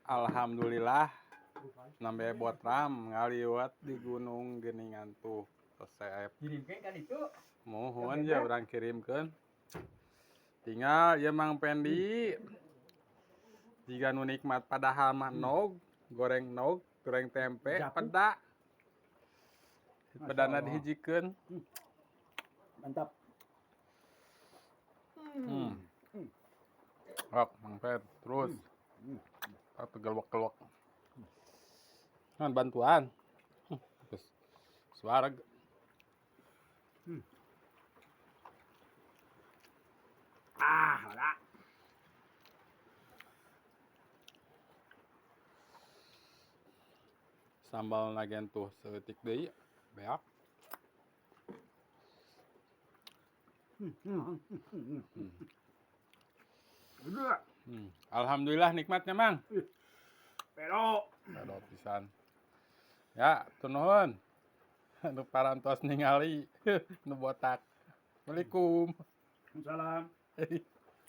Alhamdulillah nambe botram ngaliwat di gunung geningan tuh resep Kirimkan kan itu. mohon ya orang kirimkan tinggal ya Mang Pendi jika nu nikmat padahal mah nog goreng tempe peda pedana dihijikeun Mantap. ok Mang Ped terus tegelwak kan bantuan terus suara Wala. sambal nagen tuh seutik deui beak Alhamdulillah nikmatnya Mang Pero. Pero pisan ya tunuhun nu parantos ningali nu botak Assalamualaikum Salam.